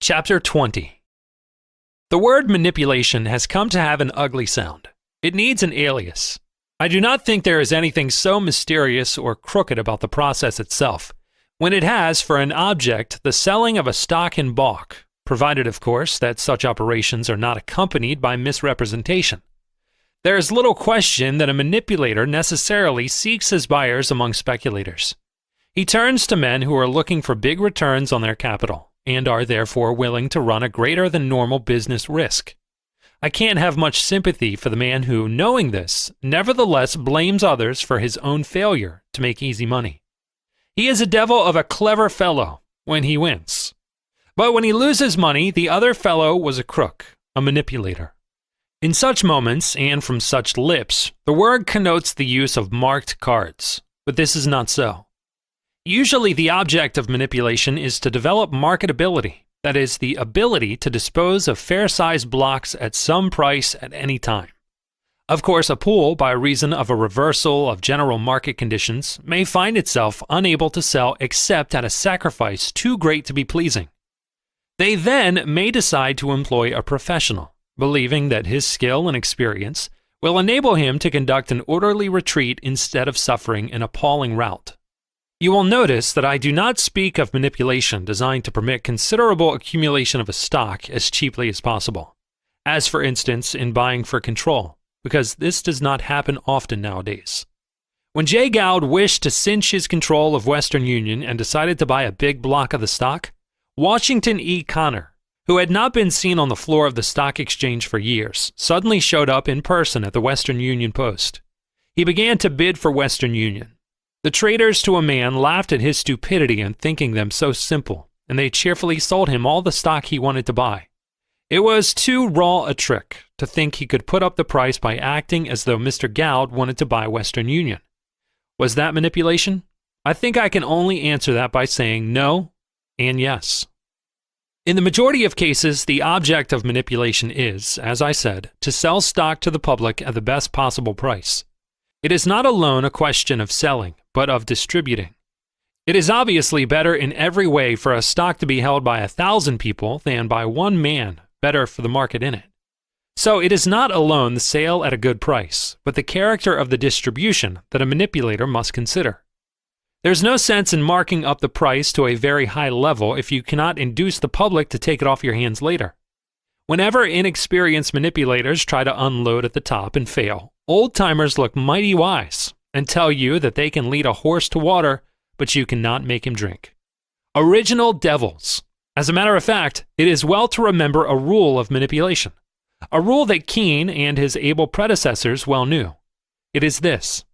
Chapter 20. The word manipulation has come to have an ugly sound. It needs an alias. I do not think there is anything so mysterious or crooked about the process itself, when it has for an object the selling of a stock in bulk, provided, of course, that such operations are not accompanied by misrepresentation. There is little question that a manipulator necessarily seeks his buyers among speculators. He turns to men who are looking for big returns on their capital, and are therefore willing to run a greater than normal business risk. I can't have much sympathy for the man who, knowing this, nevertheless blames others for his own failure to make easy money. He is a devil of a clever fellow when he wins. But when he loses money, the other fellow was a crook, a manipulator. In such moments, and from such lips, the word connotes the use of marked cards, but this is not so. Usually the object of manipulation is to develop marketability, that is, the ability to dispose of fair-sized blocks at some price at any time. Of course, a pool, by reason of a reversal of general market conditions, may find itself unable to sell except at a sacrifice too great to be pleasing. They then may decide to employ a professional, believing that his skill and experience will enable him to conduct an orderly retreat instead of suffering an appalling rout. You will notice that I do not speak of manipulation designed to permit considerable accumulation of a stock as cheaply as possible, as for instance in buying for control, because this does not happen often nowadays. When J. Gould wished to cinch his control of Western Union and decided to buy a big block of the stock, Washington E. Connor, who had not been seen on the floor of the stock exchange for years, suddenly showed up in person at the Western Union Post. He began to bid for Western Union. The traders to a man laughed at his stupidity in thinking them so simple, and they cheerfully sold him all the stock he wanted to buy. It was too raw a trick to think he could put up the price by acting as though Mr. Gould wanted to buy Western Union. Was that manipulation? I think I can only answer that by saying no and yes. In the majority of cases, the object of manipulation is, as I said, to sell stock to the public at the best possible price. It is not alone a question of selling, but of distributing. It is obviously better in every way for a stock to be held by 1,000 people than by one man, better for the market in it. So it is not alone the sale at a good price, but the character of the distribution that a manipulator must consider. There's no sense in marking up the price to a very high level if you cannot induce the public to take it off your hands later. Whenever inexperienced manipulators try to unload at the top and fail, old-timers look mighty wise and tell you that they can lead a horse to water, but you cannot make him drink. Original devils. As a matter of fact, it is well to remember a rule of manipulation, a rule that Keene and his able predecessors well knew. It is this: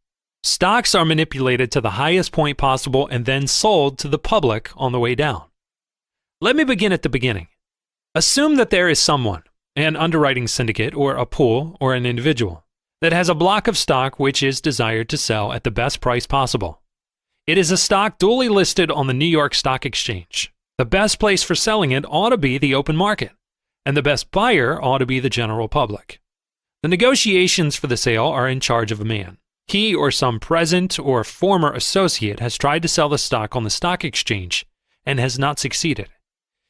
stocks are manipulated to the highest point possible and then sold to the public on the way down. Let me begin at the beginning. Assume that there is someone, an underwriting syndicate or a pool or an individual, that has a block of stock which is desired to sell at the best price possible. It is a stock duly listed on the New York Stock Exchange. The best place for selling it ought to be the open market, and the best buyer ought to be the general public. The negotiations for the sale are in charge of a man. He or some present or former associate has tried to sell the stock on the stock exchange and has not succeeded.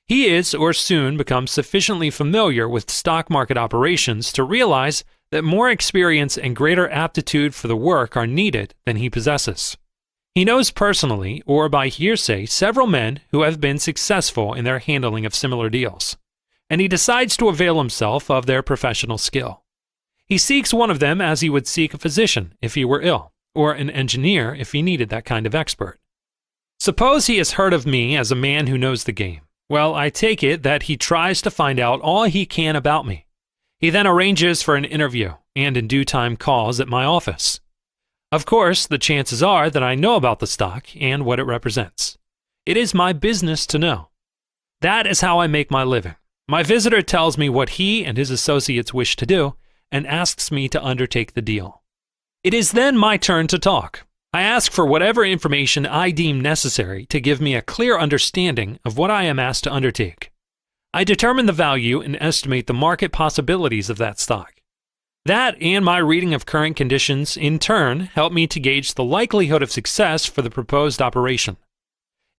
He is or soon becomes sufficiently familiar with stock market operations to realize that more experience and greater aptitude for the work are needed than he possesses. He knows personally, or by hearsay, several men who have been successful in their handling of similar deals, and he decides to avail himself of their professional skill. He seeks one of them as he would seek a physician if he were ill, or an engineer if he needed that kind of expert. Suppose he has heard of me as a man who knows the game. Well, I take it that he tries to find out all he can about me. He then arranges for an interview, and in due time calls at my office. Of course, the chances are that I know about the stock and what it represents. It is my business to know. That is how I make my living. My visitor tells me what he and his associates wish to do, and asks me to undertake the deal. It is then my turn to talk. I ask for whatever information I deem necessary to give me a clear understanding of what I am asked to undertake. I determine the value and estimate the market possibilities of that stock. That and my reading of current conditions in turn help me to gauge the likelihood of success for the proposed operation.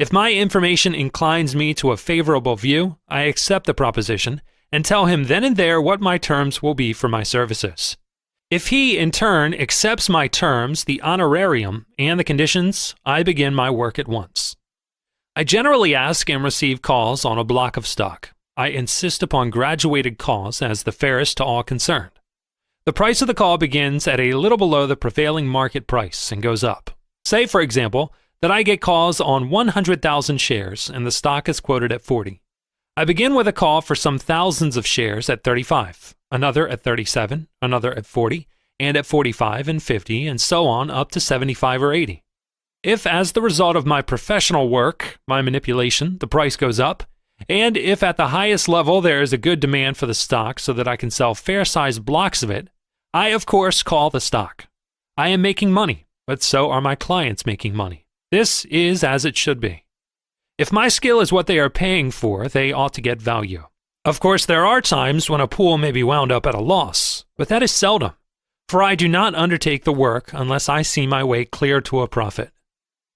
If my information inclines me to a favorable view, I accept the proposition and tell him then and there what my terms will be for my services. If he, in turn, accepts my terms, the honorarium, and the conditions, I begin my work at once. I generally ask and receive calls on a block of stock. I insist upon graduated calls as the fairest to all concerned. The price of the call begins at a little below the prevailing market price and goes up. Say, for example, that I get calls on 100,000 shares and the stock is quoted at 40. I begin with a call for some thousands of shares at 35, another at 37, another at 40, and at 45 and 50, and so on up to 75 or 80. If, as the result of my professional work, my manipulation, the price goes up, and if at the highest level there is a good demand for the stock so that I can sell fair-sized blocks of it, I, of course, call the stock. I am making money, but so are my clients making money. This is as it should be. If my skill is what they are paying for, they ought to get value. Of course, there are times when a pool may be wound up at a loss, but that is seldom, for I do not undertake the work unless I see my way clear to a profit.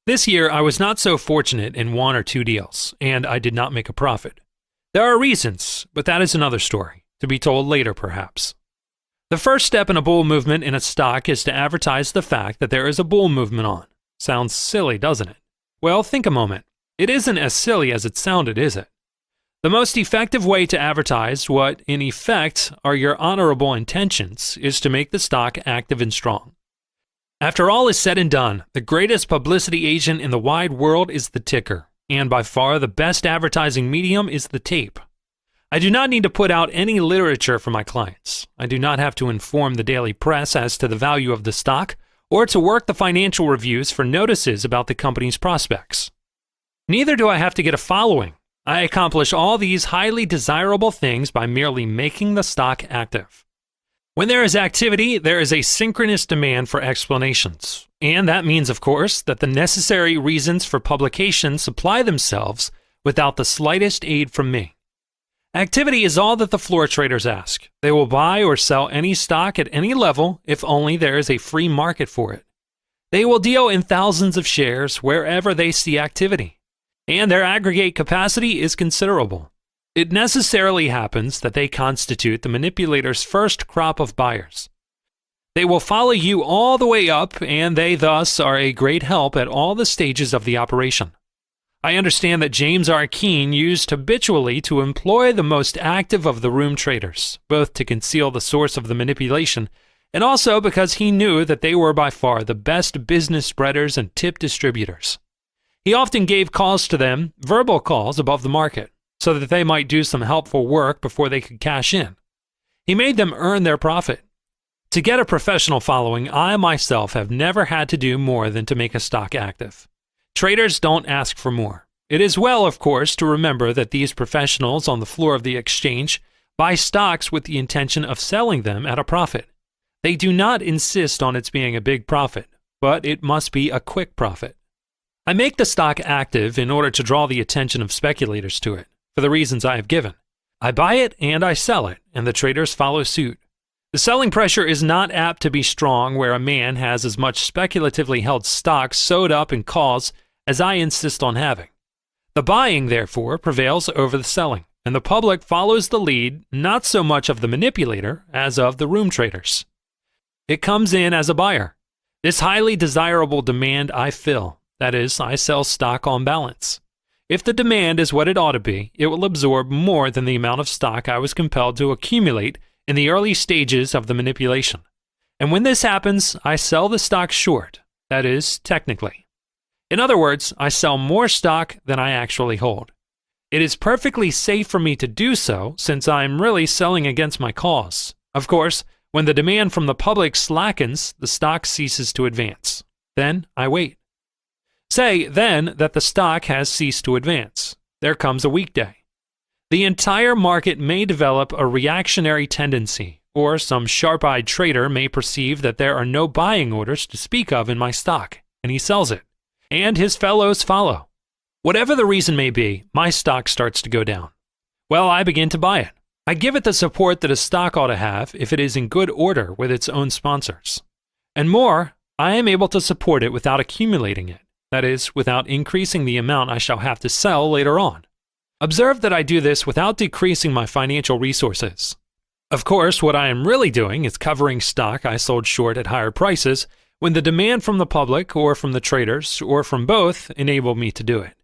This year, I was not so fortunate in one or two deals, and I did not make a profit. There are reasons, but that is another story, to be told later perhaps. The first step in a bull movement in a stock is to advertise the fact that there is a bull movement on. Sounds silly, doesn't it? Well, think a moment. It isn't as silly as it sounded, is it? The most effective way to advertise what, in effect, are your honorable intentions is to make the stock active and strong. After all is said and done, the greatest publicity agent in the wide world is the ticker, and by far the best advertising medium is the tape. I do not need to put out any literature for my clients. I do not have to inform the daily press as to the value of the stock, or to work the financial reviews for notices about the company's prospects. Neither do I have to get a following. I accomplish all these highly desirable things by merely making the stock active. When there is activity, there is a synchronous demand for explanations, and that means, of course, that the necessary reasons for publication supply themselves without the slightest aid from me. Activity is all that the floor traders ask. They will buy or sell any stock at any level if only there is a free market for it. They will deal in thousands of shares wherever they see activity, and their aggregate capacity is considerable. It necessarily happens that they constitute the manipulator's first crop of buyers. They will follow you all the way up, and they thus are a great help at all the stages of the operation. I understand that James R. Keene used habitually to employ the most active of the room traders, both to conceal the source of the manipulation, and also because he knew that they were by far the best business spreaders and tip distributors. He often gave calls to them, verbal calls above the market, so that they might do some helpful work before they could cash in. He made them earn their profit. To get a professional following, I myself have never had to do more than to make a stock active. Traders don't ask for more. It is well, of course, to remember that these professionals on the floor of the exchange buy stocks with the intention of selling them at a profit. They do not insist on its being a big profit, but it must be a quick profit. I make the stock active in order to draw the attention of speculators to it, for the reasons I have given. I buy it and I sell it, and the traders follow suit. The selling pressure is not apt to be strong where a man has as much speculatively held stock sewed up in calls as I insist on having. The buying, therefore, prevails over the selling, and the public follows the lead not so much of the manipulator as of the room traders. It comes in as a buyer. This highly desirable demand I fill. That is, I sell stock on balance. If the demand is what it ought to be, it will absorb more than the amount of stock I was compelled to accumulate in the early stages of the manipulation. And when this happens, I sell the stock short, that is, technically. In other words, I sell more stock than I actually hold. It is perfectly safe for me to do so, since I am really selling against my cause. Of course, when the demand from the public slackens, the stock ceases to advance. Then I wait. Say, then, that the stock has ceased to advance. There comes a weekday. The entire market may develop a reactionary tendency, or some sharp-eyed trader may perceive that there are no buying orders to speak of in my stock, and he sells it, and his fellows follow. Whatever the reason may be, my stock starts to go down. Well, I begin to buy it. I give it the support that a stock ought to have if it is in good order with its own sponsors. And more, I am able to support it without accumulating it. that is, without increasing the amount I shall have to sell later on. Observe that I do this without decreasing my financial resources. Of course, what I am really doing is covering stock I sold short at higher prices when the demand from the public or from the traders or from both enabled me to do it.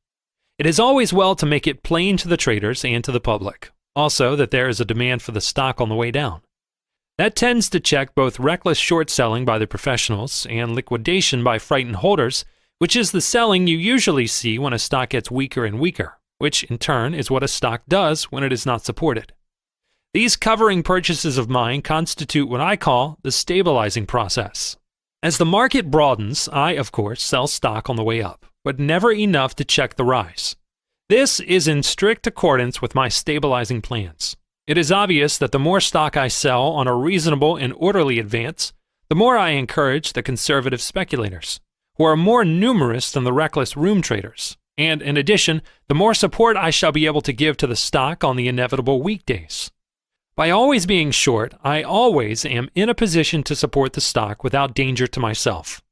It is always well to make it plain to the traders and to the public, also that there is a demand for the stock on the way down. That tends to check both reckless short selling by the professionals and liquidation by frightened holders, which is the selling you usually see when a stock gets weaker and weaker, which in turn is what a stock does when it is not supported. These covering purchases of mine constitute what I call the stabilizing process. As the market broadens, I, of course, sell stock on the way up, but never enough to check the rise. This is in strict accordance with my stabilizing plans. It is obvious that the more stock I sell on a reasonable and orderly advance, the more I encourage the conservative speculators, who are more numerous than the reckless room traders, and in addition, the more support I shall be able to give to the stock on the inevitable weekdays. By always being short, I always am in a position to support the stock without danger to myself.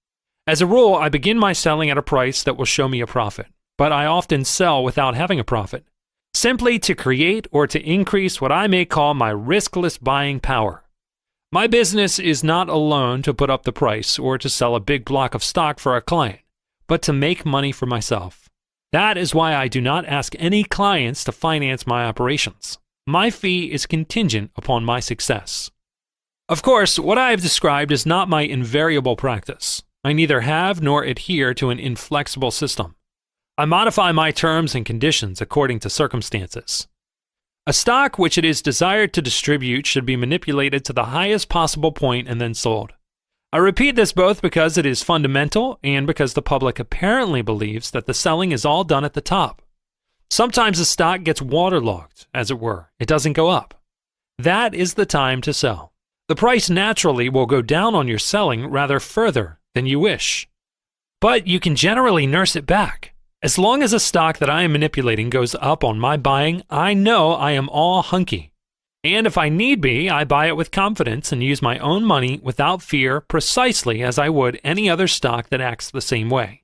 As a rule, I begin my selling at a price that will show me a profit, but I often sell without having a profit, simply to create or to increase what I may call my riskless buying power. My business is not alone to put up the price or to sell a big block of stock for a client, but to make money for myself. That is why I do not ask any clients to finance my operations. My fee is contingent upon my success. Of course, what I have described is not my invariable practice. I neither have nor adhere to an inflexible system. I modify my terms and conditions according to circumstances. A stock which it is desired to distribute should be manipulated to the highest possible point and then sold. I repeat this both because it is fundamental and because the public apparently believes that the selling is all done at the top. Sometimes the stock gets waterlogged, as it were. It doesn't go up. That is the time to sell. The price naturally will go down on your selling rather further than you wish. But you can generally nurse it back. As long as a stock that I am manipulating goes up on my buying, I know I am all hunky. And if I need be, I buy it with confidence and use my own money without fear, precisely as I would any other stock that acts the same way.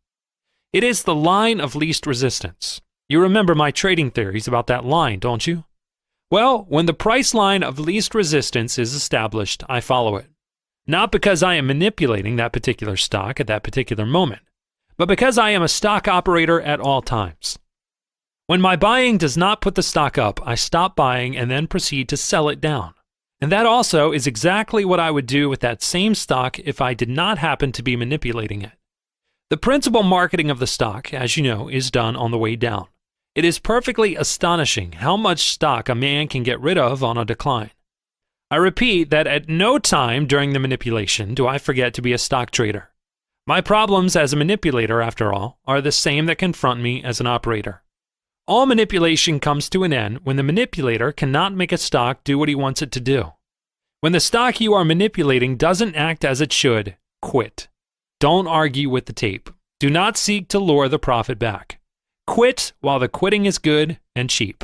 It is the line of least resistance. You remember my trading theories about that line, don't you? Well, when the price line of least resistance is established, I follow it. Not because I am manipulating that particular stock at that particular moment, but because I am a stock operator at all times. When my buying does not put the stock up, I stop buying and then proceed to sell it down. And that also is exactly what I would do with that same stock if I did not happen to be manipulating it. The principal marketing of the stock, as you know, is done on the way down. It is perfectly astonishing how much stock a man can get rid of on a decline. I repeat that at no time during the manipulation do I forget to be a stock trader. My problems as a manipulator, after all, are the same that confront me as an operator. All manipulation comes to an end when the manipulator cannot make a stock do what he wants it to do. When the stock you are manipulating doesn't act as it should, quit. Don't argue with the tape. Do not seek to lure the profit back. Quit while the quitting is good and cheap.